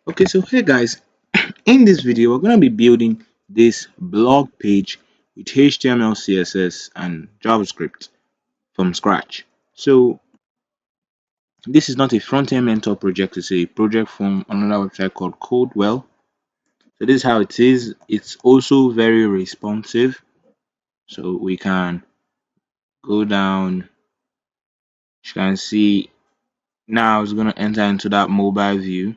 Okay, so hey guys, in this video we're going to be building this blog page with HTML, CSS and JavaScript from scratch. So this is not a front-end mentor project, it's a project from another website called Codewell. So this is how it is. It's also very responsive. So we can go down, you can see now it's going to enter into that mobile view.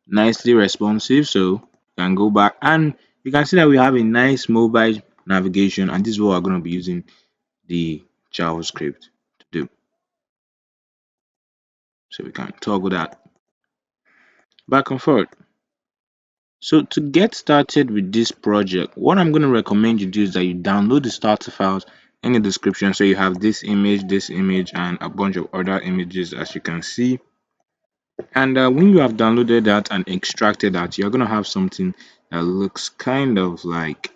Nicely responsive, so you can go back and you can see that we have a nice mobile navigation, and this is what we're going to be using the JavaScript to do. So we can toggle that back and forth. So to get started with this project, what I'm going to recommend you do is that you download the starter files in the description. So you have this image and a bunch of other images, as you can see. And when you have downloaded that and extracted that, you're going to have something that looks kind of like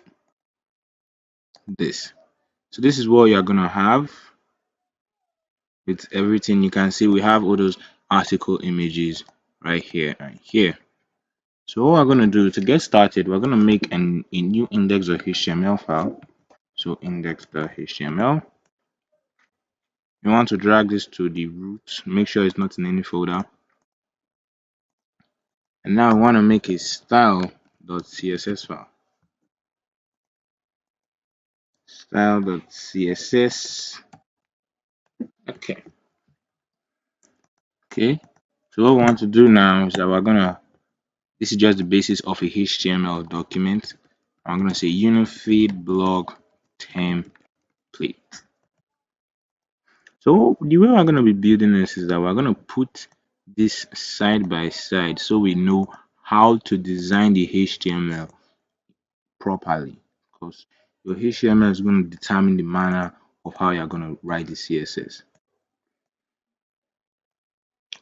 this. So this is what you're gonna have with everything. You can see we have all those article images right here and here. So what we're gonna do to get started, we're gonna make a new index.html file. So index.html. You want to drag this to the root, make sure it's not in any folder. And now we want to make a style.css file. Style.css. Okay. Okay. So what we want to do now is that we're gonna, this is just the basis of a HTML document. I'm going to say Unifeed blog template. So the way we're going to be building this is that we're going to put this side by side so we know how to design the HTML properly, because your HTML is going to determine the manner of how you're going to write the CSS.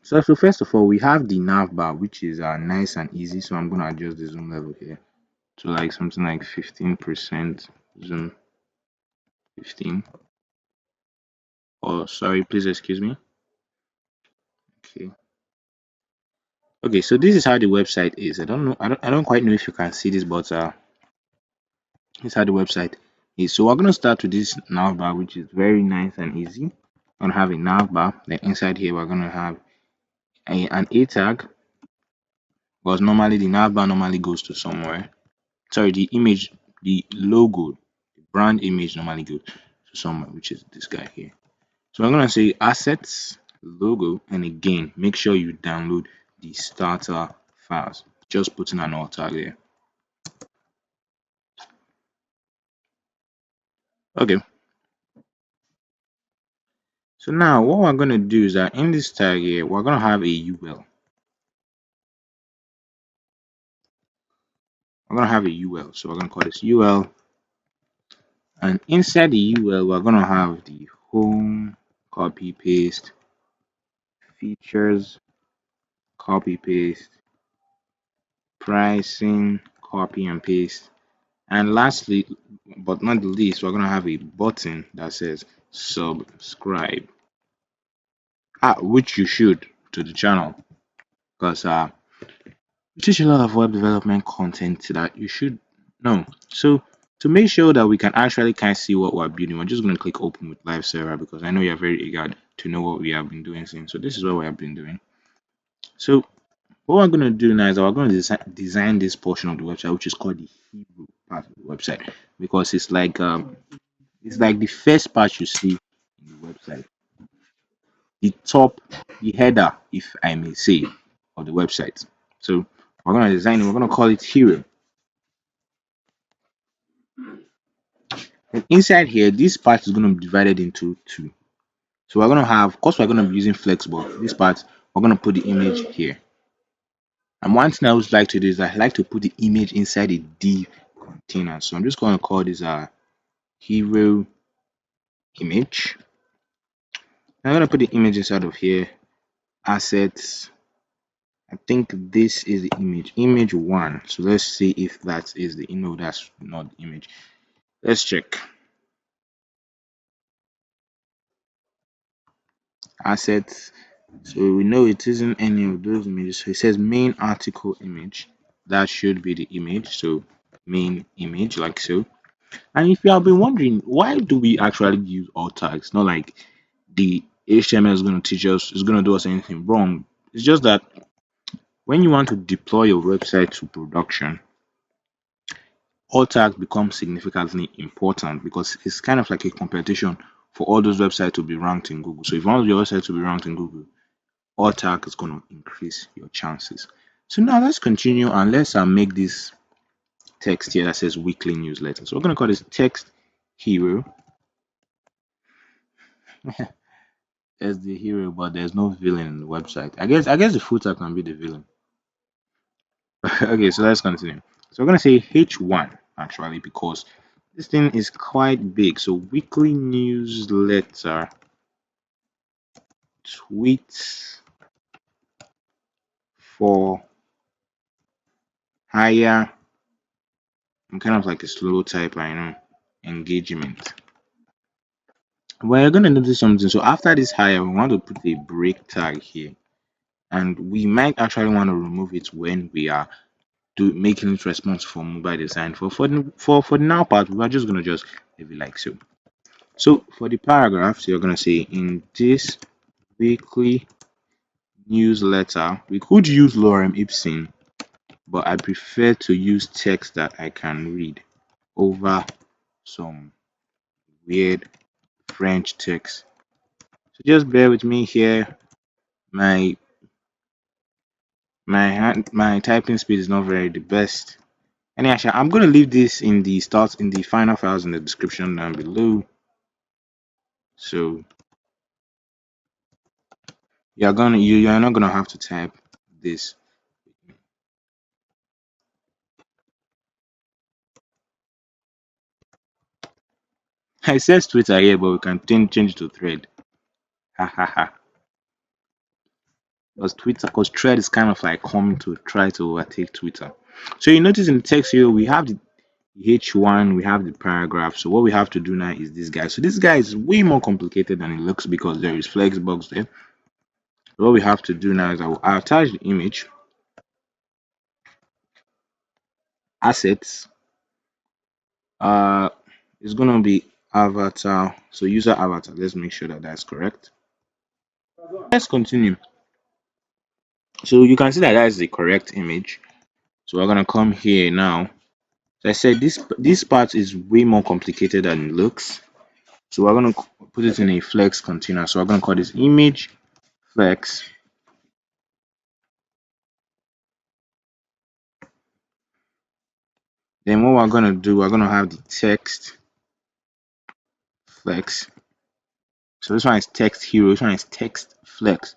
So first of all, we have the nav bar, which is nice and easy. So I'm going to adjust the zoom level here to like something like 15% zoom. 15. Oh, sorry, please excuse me. Okay. Okay, so this is how the website is. I don't know, I don't quite know if you can see this, but this is how the website is. So we're gonna start with this navbar, which is very nice and easy. We're gonna have a navbar. Then inside here we're gonna have an A tag, because normally the navbar normally goes to somewhere. Sorry, the image, the logo, the brand image normally goes to somewhere, which is this guy here. So I'm gonna say assets, logo, and again make sure you download the starter files. Just putting an alt tag there. Okay. So now what we're gonna do is that in this tag here, we're gonna have a UL. We're gonna have a UL. So we're gonna call this UL. And inside the UL, we're gonna have the home, copy paste, features, copy paste, pricing, copy and paste. And lastly, but not the least, we're going to have a button that says subscribe, which you should, to the channel, because we teach a lot of web development content that you should know. So to make sure that we can actually kind of see what we're building, we're just going to click open with live server, because I know you're very eager to know what we have been doing since. So this is what we have been doing. So what we're going to do now is that we're going to design this portion of the website, which is called the Hebrew part of the website, because it's like the first part you see in the website, the top, the header, if I may say, of the website. So we're going to design it, we're going to call it hero. And inside here, this part is going to be divided into two. So we're going to have, of course, we're going to be using flexible. This part, we're going to put the image here. And one thing I always like to do is I like to put the image inside a div container. So I'm just going to call this a hero image. I'm going to put the image inside of here, assets. I think this is the image one. So let's see if that is the, no, that's not the image. Let's check. Assets, So we know it isn't any of those images. So it says main article image. That should be the image. So main image like so. And if you have been wondering, why do we actually use alt tags? Not like the HTML is going to teach us, is going to do us anything wrong. It's just that when you want to deploy your website to production, alt tags become significantly important because it's kind of like a competition for all those websites to be ranked in Google. So if you want your website to be ranked in Google, alt tag is going to increase your chances. So now let's continue and let's make this text here that says weekly newsletter. So we're going to call this text hero as the hero, but there's no villain in the website. I guess the footer can be the villain. Okay, so let's continue. So we're gonna say H1 actually because this thing is quite big. So weekly newsletter tweets for higher. I'm kind of like a slow typer, I know. Engagement. We're gonna notice something. So after this higher, we want to put a break tag here, and we might actually want to remove it when we are making it responsive for mobile design. For the now part, we're just gonna just leave it like so. So for the paragraphs, you're gonna say in this weekly newsletter, we could use lorem ipsum, but I prefer to use text that I can read over some weird French text. So just bear with me here. My my typing speed is not very the best. And actually, I'm gonna leave this in the final files in the description down below. So you're not gonna have to type this. It says Twitter here, but we can change it to thread. Ha ha ha. Because thread is kind of like coming to try to overtake Twitter. So you notice in the text here we have the H1, we have the paragraph. So what we have to do now is this guy. So this guy is way more complicated than it looks because there is flexbox there. What we have to do now is I'll attach the image, assets. Uh, it's gonna be avatar. So user avatar. Let's make sure that that's correct. Let's continue. So you can see that that is the correct image. So we're gonna come here now. So I said this part is way more complicated than it looks. So we're gonna put it in a flex container. So we're gonna call this image flex. Then what we're gonna do, we're gonna have the text flex. So this one is text hero, this one is text flex.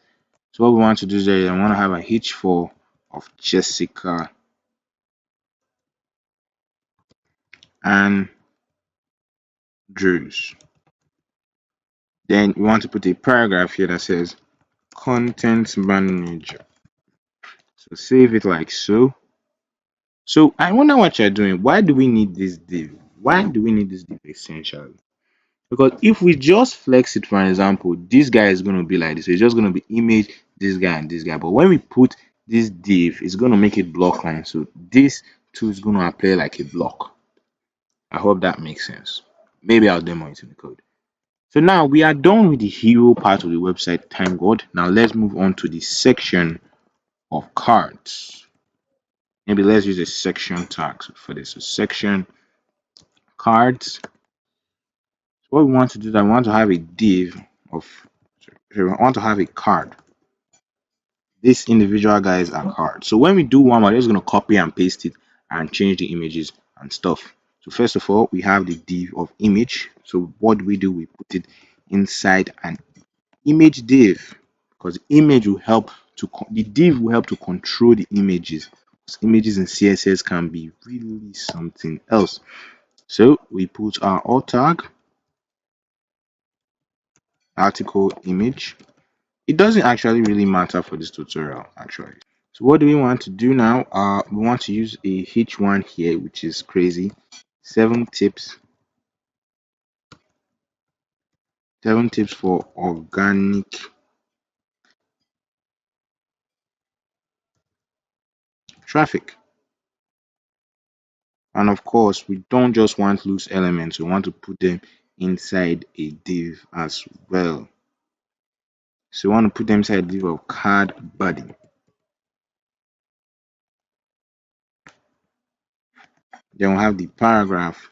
So what we want to do is that I want to have a H4 of Jessica and Drews. Then we want to put a paragraph here that says content manager. So save it like so. So I wonder what you're doing. Why do we need this div? Why do we need this div essentially? Because if we just flex it, for example, this guy is going to be like this. So it's just going to be image, this guy and this guy. But when we put this div, it's going to make it block line. So this too is going to appear like a block. I hope that makes sense. Maybe I'll demo it in the code. So now we are done with the hero part of the website, thank God. Now let's move on to the section of cards. Maybe let's use a section tag for this. So section cards. So what we want to do is I want to have a div of, sorry, I want to have a card. These individual guys are cards. So when we do one, we're just going to copy and paste it and change the images and stuff. So first of all, we have the div of image. So what do? We put it inside an image div because the image will help to the div will help to control the images. Images in CSS can be really something else. So we put our alt tag, article image. It doesn't actually really matter for this tutorial actually. So what do we want to do now? We want to use a H1 here, which is crazy. 7 tips. 7 tips for organic traffic. And of course, we don't just want loose elements, we want to put them inside a div as well. So we want to put them inside a div of card body. Then we'll have the paragraph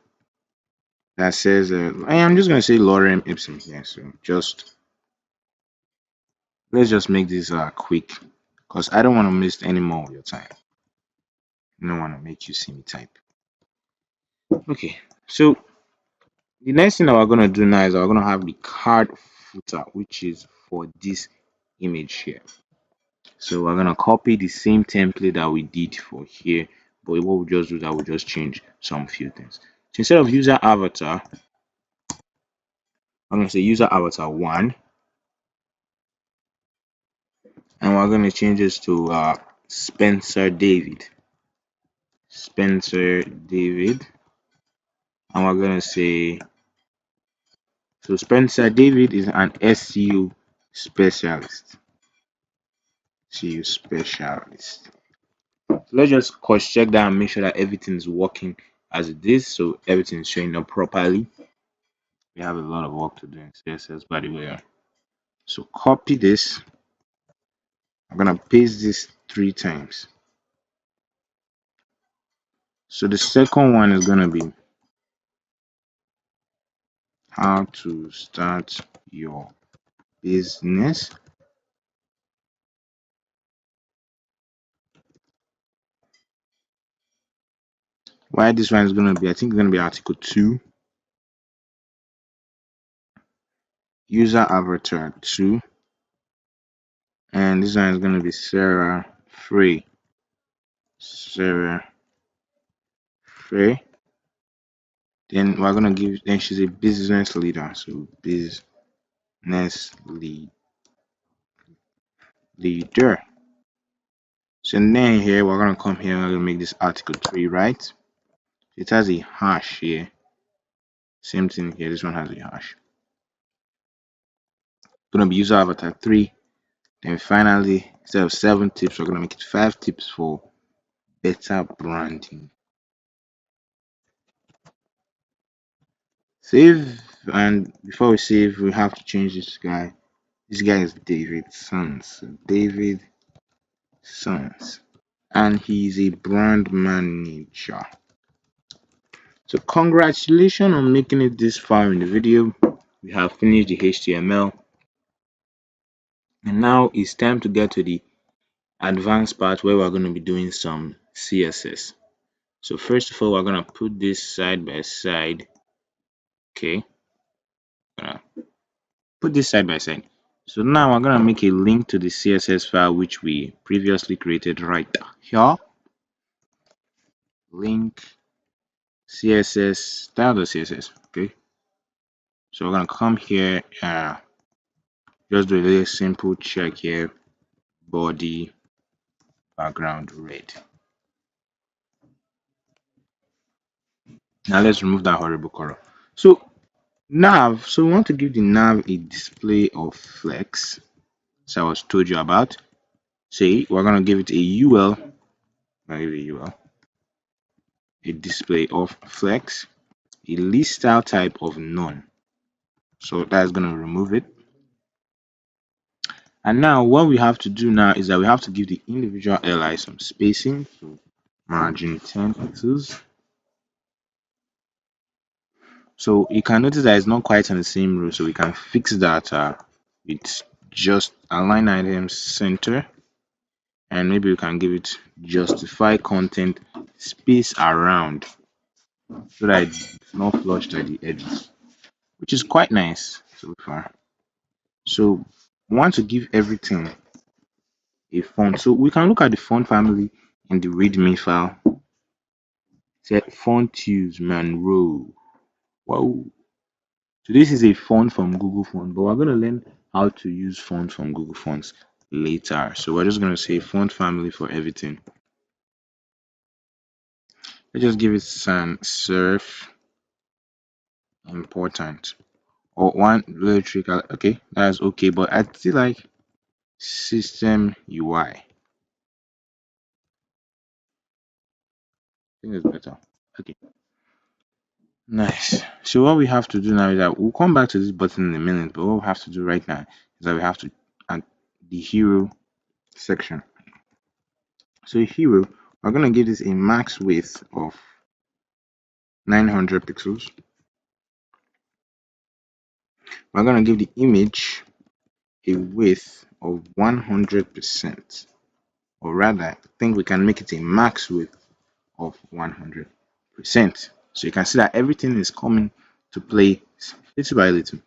that says, I'm just going to say lorem ipsum here. So let's just make this quick because I don't want to miss any more of your time. I don't want to make you see me type. Okay, so the next thing that we're going to do now is we're going to have the card footer, which is for this image here. So we're going to copy the same template that we did for here, but what we'll just do is that we'll just change some few things. So instead of user avatar, I'm going to say user avatar 1, and we're going to change this to Spencer David. Spencer David, and we're going to say, so Spencer David is an SEO specialist. SEO specialist. So let's just cross check that and make sure that everything is working as it is, so everything is showing up properly. We have a lot of work to do in CSS, by the way. So copy this. I'm gonna paste this 3 times. So the second one is gonna be how to start your business. Why this one is gonna be, I think it's gonna be article 2, user avatar 2, and this one is gonna be Sarah Free. Sarah Free. Then we're gonna give, then she's a business leader, so business leader. So then here we're gonna come here and we're gonna make this article 3, right? It has a hash here. Same thing here. This one has a hash. Gonna be user avatar 3. Then finally, instead of 7 tips, we're gonna make it 5 tips for better branding. Save, and before we save, we have to change this guy. This guy is David Sons. David Sons. And he's a brand manager. So congratulations on making it this far in the video. We have finished the HTML, and now it's time to get to the advanced part where we're going to be doing some CSS. So first of all, we're going to put this side by side. Okay, put this side by side. So now we're going to make a link to the CSS file which we previously created right here. Link CSS, style.css. Okay, so we're going to come here, just do a very simple check here, body background red. Now let's remove that horrible color. So nav, so we want to give the nav a display of flex. So I was told you about. Say we're gonna give it a UL, a display of flex, a list style type of none. So that's gonna remove it. And now what we have to do now is that we have to give the individual li some spacing. So margin 10 pixels. So you can notice that it's not quite on the same row, so we can fix that with just align items center, and maybe we can give it justify content space around so that it's not flushed at the edges, which is quite nice so far. So we want to give everything a font, so we can look at the font family in the readme file. Set font use Monroe. Wow. So this is a font from Google Font, but we're going to learn how to use fonts from Google Fonts later. So we're just going to say font family for everything. Let's just give it sans serif important or one little trick. Okay, that's okay, but I still like system UI. think it's better. Okay, nice. So what we have to do now is that we'll come back to this button in a minute, but what we have to do right now is that we have to add the hero section. So hero, we're gonna give this a max width of 900 pixels. We're gonna give the image a width of 100%, or rather, I think we can make it a max width of 100%. So you can see that everything is coming to play little by little.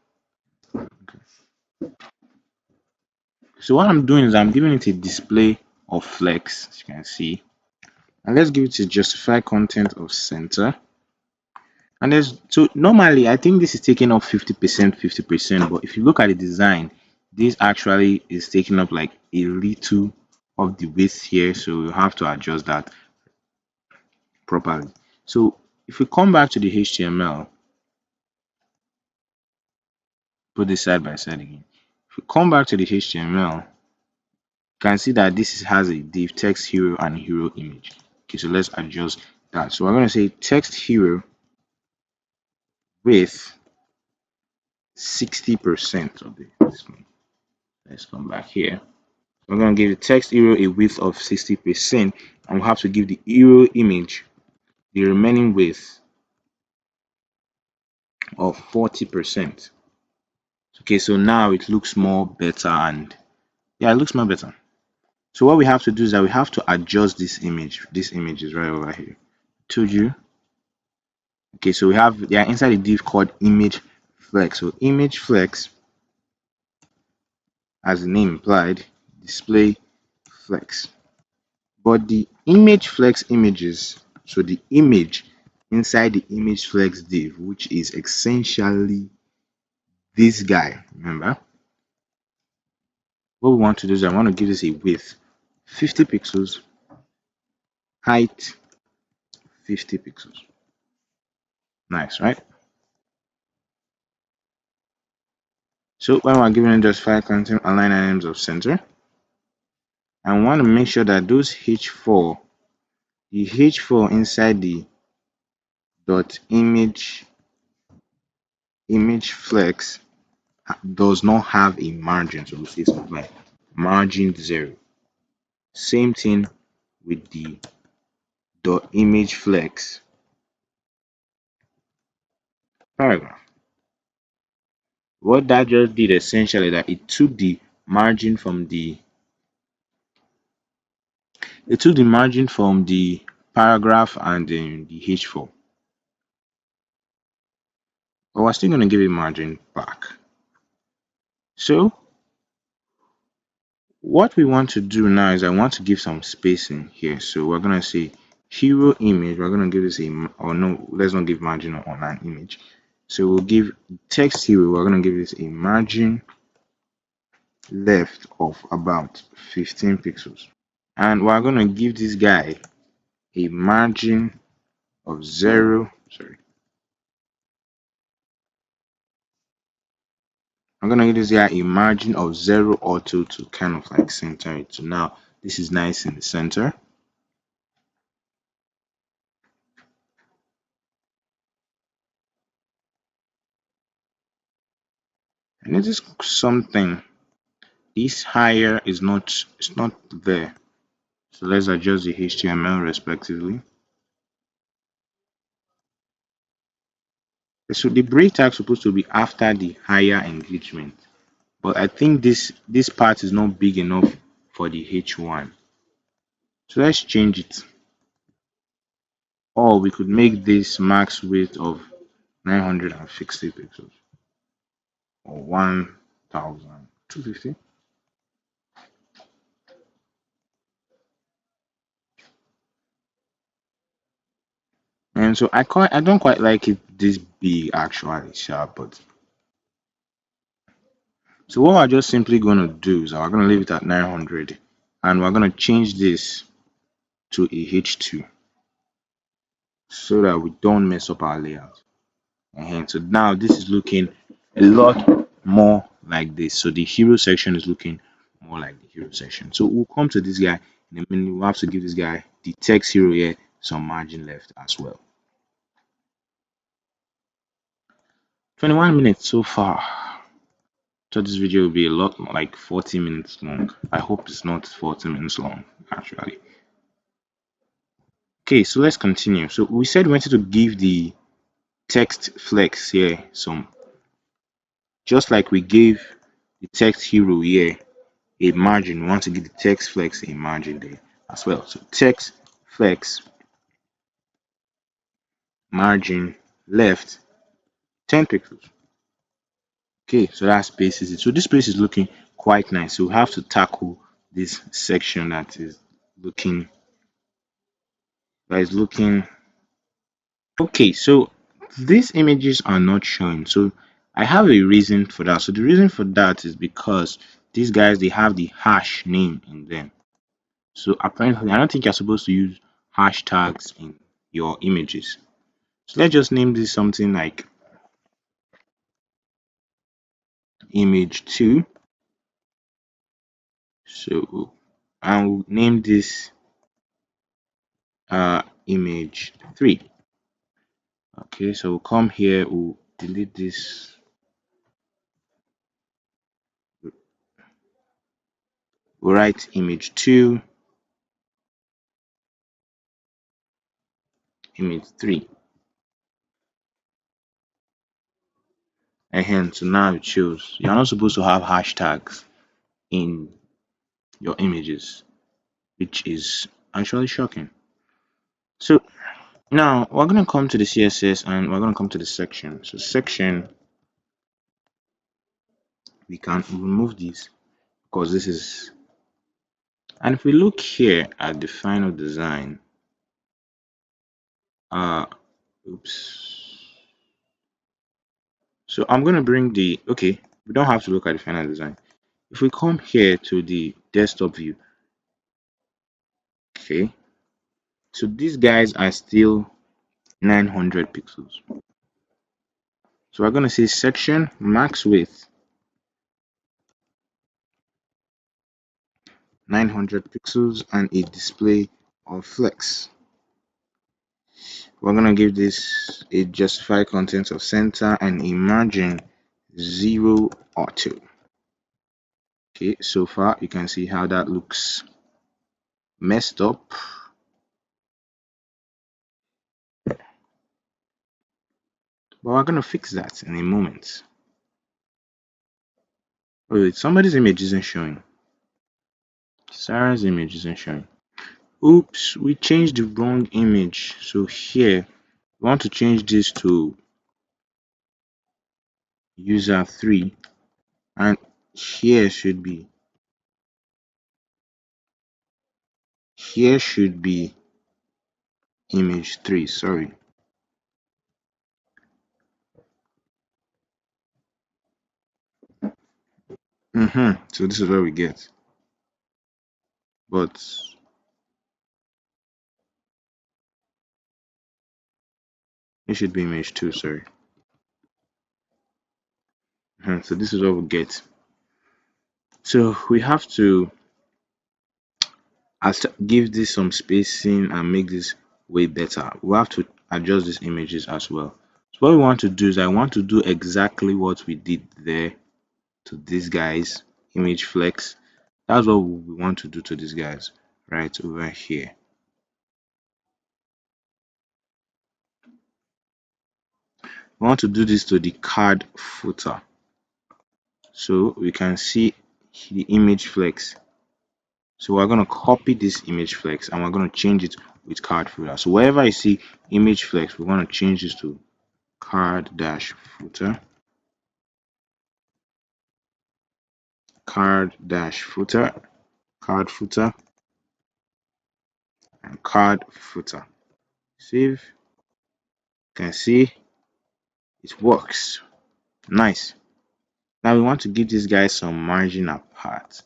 So what I'm doing is I'm giving it a display of flex, as you can see, and let's give it a justify content of center. And there's so normally I think this is taking up 50%, 50%, but if you look at the design, this actually is taking up like a little of the width here, so you have to adjust that properly. So if we come back to the HTML, put this side by side again. If we come back to the HTML, you can see that has a div text hero and hero image. Okay, so let's adjust that. So we're going to say text hero with 60% of the display. Let's come back here. We're going to give the text hero a width of 60%, and we'll have to give the hero image the remaining width of 40%. Okay, so now it looks more better, and yeah, it looks more better. So what we have to do is that we have to adjust this image. This image is right over here. Told you. Okay, so they are inside a div called image flex. So image flex, as the name implied, display flex. But the image flex images, so the image inside the image flex div, which is essentially this guy, remember? What we want to do is I want to give this a width 50 pixels, height 50 pixels. Nice, right? So when we're giving it just file content align items of center, I want to make sure that those h4, the h4 inside the dot image flex does not have a margin, so we'll say something like margin 0. Same thing with the dot image flex paragraph. What that just did essentially that it took the margin from the paragraph and then the h4, but we're still going to give it margin back. So what we want to do now is I want to give some spacing here. So we're going to say hero image. We're going to give this let's not give margin on an image. So we'll give text hero. We're going to give this a margin left of about 15 pixels. And we're going to give this guy a margin of 0. Sorry. I'm going to give this guy a margin of 0 auto to kind of like center it. So now this is nice in the center. And it is something. This higher is not there. So let's adjust the HTML respectively. So the break tag is supposed to be after the higher engagement, but I think this part is not big enough for the H1. So let's change it. Or we could make this max width of 960 pixels or 1250. And so I don't quite like it this big actually, sharp, but so what we're just simply going to do is we're going to leave it at 900 and we're going to change this to a H2 so that we don't mess up our layout. And so now this is looking a lot more like this. So the hero section is looking more like the hero section. So we'll come to this guy in a minute. We'll have to give this guy the text hero here some margin left as well. 21 minutes so far. So this video will be a lot like 40 minutes long. I hope it's not 40 minutes long actually. Okay, so let's continue. So we said we wanted to give the text flex here some, just like we gave the text hero here a margin, we want to give the text flex a margin there as well. So text flex margin left 10 pixels. Okay, so that spaces it. So this space is looking quite nice. So we have to tackle this section that is looking okay. So these images are not showing. So I have a reason for that. So the reason for that is because these guys, they have the hash name in them. So apparently, I don't think you're supposed to use hashtags in your images. So let's just name this something like image 2. So I'll name this image 3. Okay, so we'll come here, we'll delete this, we'll write image 2, image 3. And so now it shows you're not supposed to have hashtags in your images, which is actually shocking. So now we're going to come to the CSS and we're going to come to the section. So section, we can remove this because this is, and if we look here at the final design, oops. So I'm going to bring the, okay, we don't have to look at the final design. If we come here to the desktop view, okay, so these guys are still 900 pixels. So we're going to say section max width 900 pixels and a display of flex. We're going to give this a justify content of center and a margin 0 or 2. Okay, so far you can see how that looks messed up. But we're going to fix that in a moment. Oh, wait, somebody's image isn't showing. Sarah's image isn't showing. Oops, we changed the wrong image. So here, we want to change this to user 3. And here should be image 3, sorry. So this is what we get. But it should be image 2, sorry. So this is what we get. So we have to give this some spacing and make this way better. We have to adjust these images as well. So what we want to do is I want to do exactly what we did there to these guys, image flex. That's what we want to do to these guys right over here. We want to do this to the card footer. So we can see the image flex. So we're going to copy this image flex and we're going to change it with card footer. So wherever I see image flex, we're going to change this to card dash footer, card dash footer, card footer, and card footer. Save. You can see it works. Nice. Now we want to give these guys some margin apart.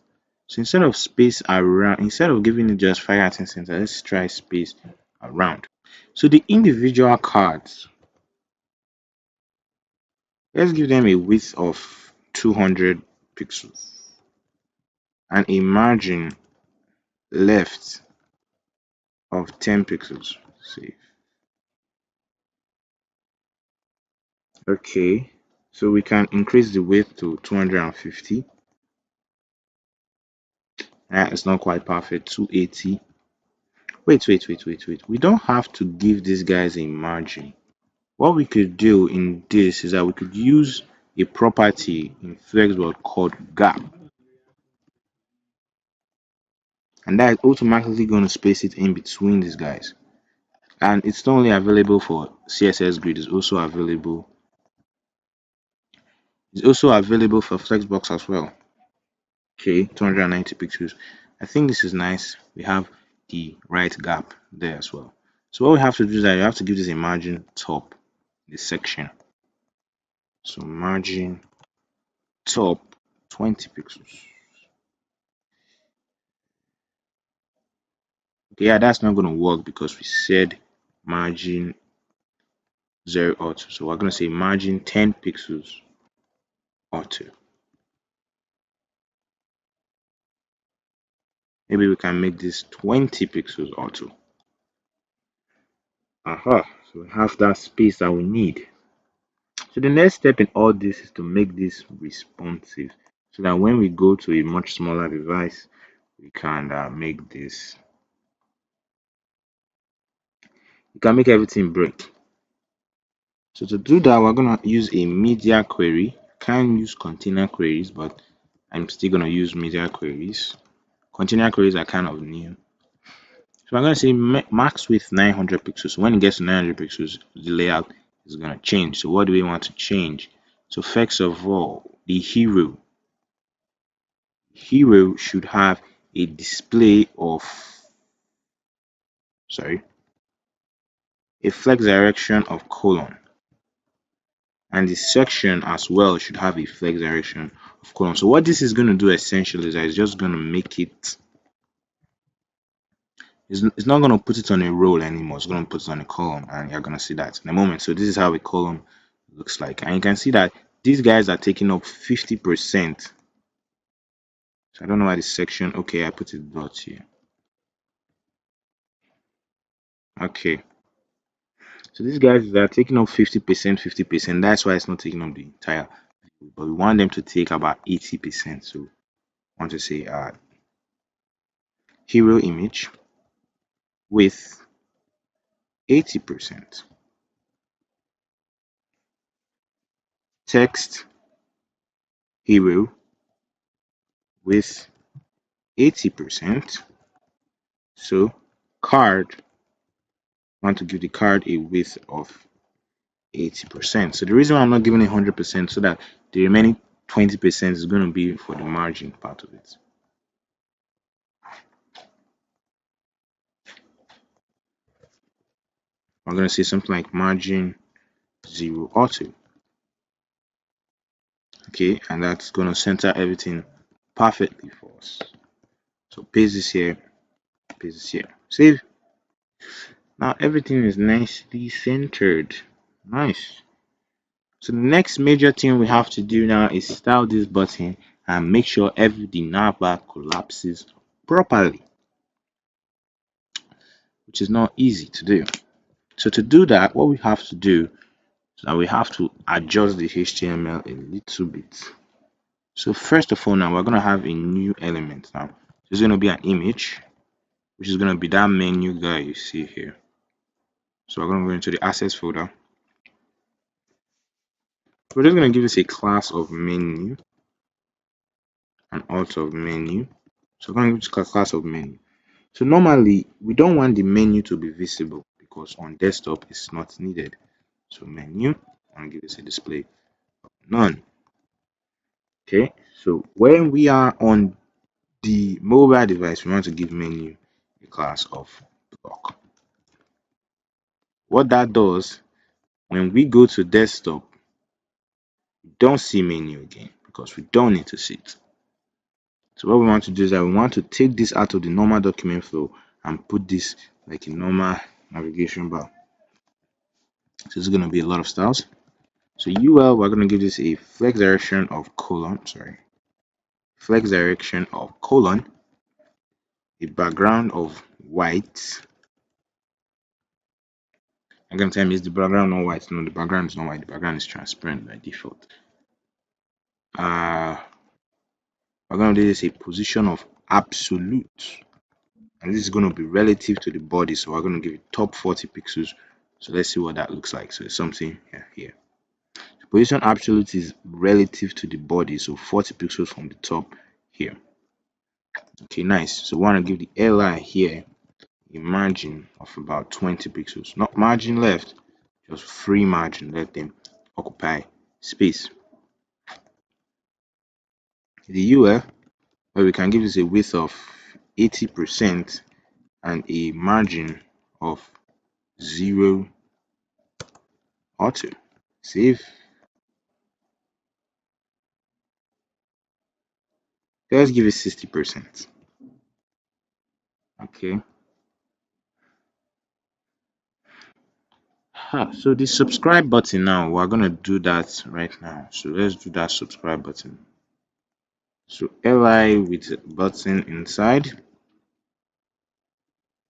So instead of space around, instead of giving it just fire at center, let's try space around. So the individual cards, let's give them a width of 200 pixels and a margin left of 10 pixels. Save. Okay, so we can increase the width to 250. It's not quite perfect. 280. Wait. We don't have to give these guys a margin. What we could do in this is that we could use a property in Flexboard called gap, and that is automatically going to space it in between these guys. And it's not only available for CSS grid, it's also available for Flexbox as well. Okay, 290 pixels. I think this is nice. We have the right gap there as well. So what we have to do is that you have to give this a margin top, this section. So margin top 20 pixels. Okay, yeah, that's not going to work because we said margin 0 auto. So we're going to say margin 10 pixels auto. Maybe we can make this 20 pixels auto. Aha, so we have that space that we need. So the next step in all this is to make this responsive so that when we go to a much smaller device, we can make this, we can make everything break. So to do that, we're going to use a media query. Can't use container queries, but I'm still going to use media queries. Container queries are kind of new. So I'm going to say max width 900 pixels. So when it gets to 900 pixels, the layout is going to change. So what do we want to change? So first of all, the hero should have a display of, a flex direction of colon, and the section as well should have a flex direction of colon. So what this is going to do essentially is that it's just going to make it, it's not going to put it on a row anymore. It's going to put it on a column, and you're going to see that in a moment. So this is how a column looks like, and you can see that these guys are taking up 50%. So I don't know why this section, okay, I put it dot here. Okay, so these guys are taking up 50%, 50%. That's why it's not taking up the entire view, but we want them to take about 80%. So I want to say hero image with 80%, text hero with 80%. So card, I want to give the card a width of 80%. So the reason why I'm not giving it 100% so that the remaining 20% is going to be for the margin part of it. I'm going to say something like margin 0 auto. Okay, and that's going to center everything perfectly for us. So paste this here, paste this here, save. Now everything is nicely centered. Nice. So the next major thing we have to do now is style this button and make sure the navbar collapses properly, which is not easy to do. So to do that, what we have to do is that we have to adjust the HTML a little bit. So first of all, now we're going to have a new element. Now there's going to be an image, which is going to be that menu guy you see here. So we're going to go into the assets folder. We're just going to give this a class of menu and alt of menu. So we're going to give this a class of menu. So normally we don't want the menu to be visible because on desktop it's not needed. So menu, I'm going to give this a display of none. Okay, so when we are on the mobile device, we want to give menu a class of block. What that does, when we go to desktop, we don't see menu again because we don't need to see it. So what we want to do is that we want to take this out of the normal document flow and put this like a normal navigation bar. So this is going to be a lot of styles. So UL, we're going to give this a flex direction of colon, flex direction of colon, a background of white, I'm gonna tell me, is the background not white? No, the background is not white. The background is transparent by default. We're gonna do this a position of absolute, and this is gonna be relative to the body. So we're gonna give it top 40 pixels. So let's see what that looks like. So it's something here. Position absolute is relative to the body, so 40 pixels from the top here. Okay, nice. So we want to give the airline here a margin of about 20 pixels. Not margin left, just free margin. Let them occupy space. The UL, where we can give this a width of 80% and a margin of 0 auto. Save. Let's give it 60%. Okay. So the subscribe button now, we're gonna do that right now. So let's do that subscribe button. So li with a button inside.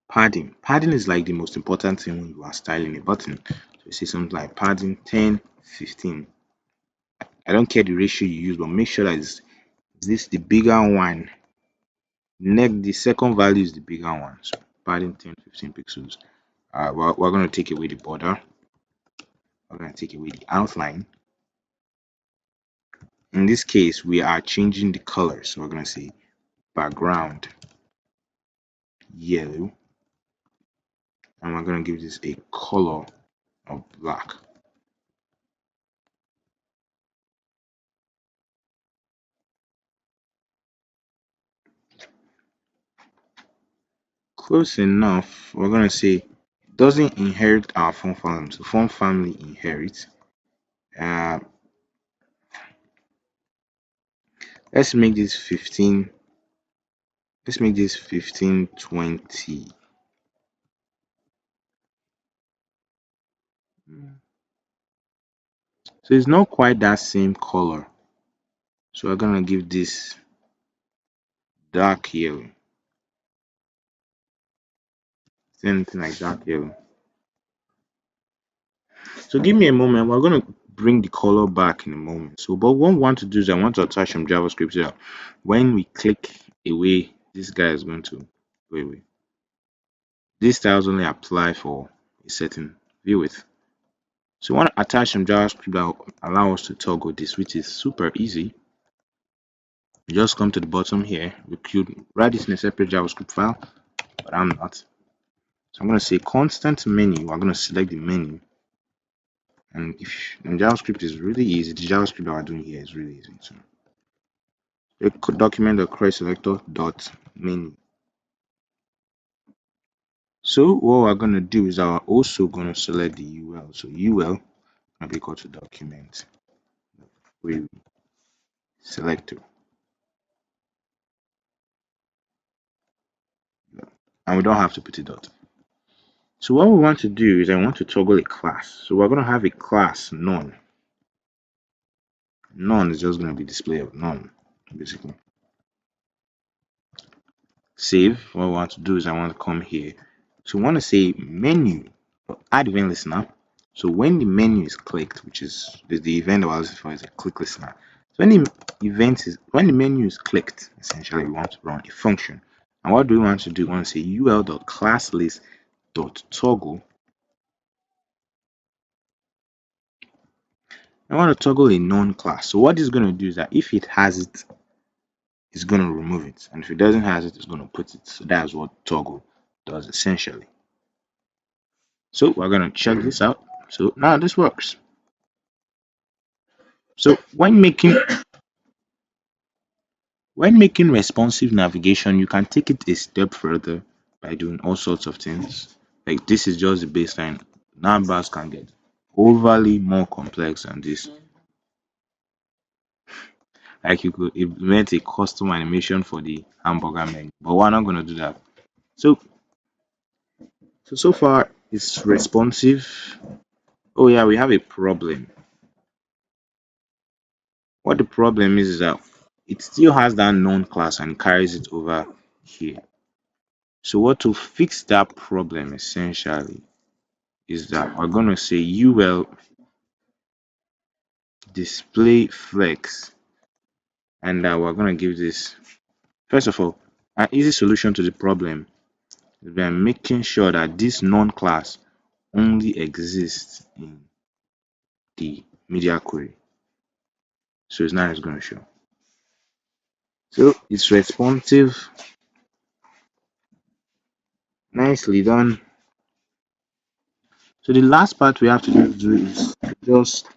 Padding. Padding is like the most important thing when you are styling a button. So you see something like padding 10, 15. I don't care the ratio you use, but make sure that is this the bigger one. Next, the second value is the bigger one. So padding 10, 15 pixels. We're gonna take away the border. We're gonna take away the outline. In this case, we are changing the color. So we're going to say background yellow. And we're going to give this a color of black. Close enough. We're going to say doesn't inherit our font family. So font family inherits. Let's make this 15. Let's make this 1520. So it's not quite that same color. So we're gonna give this dark yellow. Anything like dark yellow. So give me a moment. We're gonna bring the color back in a moment. So, but what we want to do is I want to attach some JavaScript here. When we click away, this guy is going to go away. These styles only apply for a certain view width. So we want to attach some JavaScript that will allow us to toggle this, which is super easy. You just come to the bottom here. We could write this in a separate JavaScript file, but I'm not. So I'm going to say constant menu. We're going to select the menu. And JavaScript is really easy, the JavaScript that we're doing here is really easy. So document the cross selector dot menu. So what we're gonna do is I'm also gonna select the UL. So UL will be equal to document query selector. And we don't have to put a dot. So what we want to do is I want to toggle a class. So we're gonna have a class none. None is just gonna be display of none, basically. Save. What I want to do is I want to come here. So we want to say menu, add event listener. So when the menu is clicked, which is the event that I was for is a click listener. So when the menu is clicked, essentially we want to run a function. And what do we want to do? We want to say ul.classlist.toggle. I want to toggle a known class. So what this is going to do is that if it has it, it's going to remove it, and if it doesn't have it, it's going to put it. So that's what toggle does essentially. So we're going to check this out. So now this works. So when making responsive navigation, you can take it a step further by doing all sorts of things. Like this is just the baseline. Numbers can get overly more complex than this. Like you could implement a custom animation for the hamburger menu, but we're not going to do that. So far it's responsive. Oh yeah, we have a problem. What the problem is that it still has that known class and carries it over here. So what to fix that problem essentially is that we're going to say UL display flex, and we're going to give this, first of all, an easy solution to the problem is by making sure that this non-class only exists in the media query. So it's now it's going to show. So it's responsive, nicely done. So the last part we have to do is just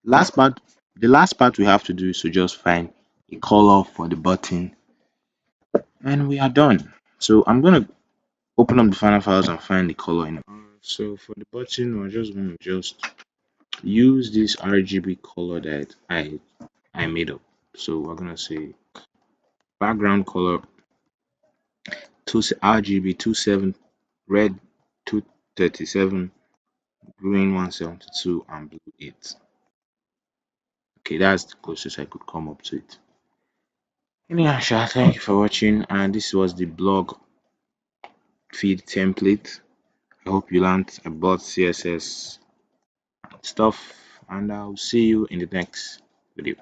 last part. The last part we have to do is to just find a color for the button, and we are done. So I'm gonna open up the final files and find the color in it. So for the button, we're just going to just use this RGB color that I made up. So we're gonna say background color RGB 27, red 237, green 172, and blue 8. Okay, that's the closest I could come up to it. Anyhow, thank you for watching, and this was the blog feed template. I hope you learned about CSS stuff, and I'll see you in the next video.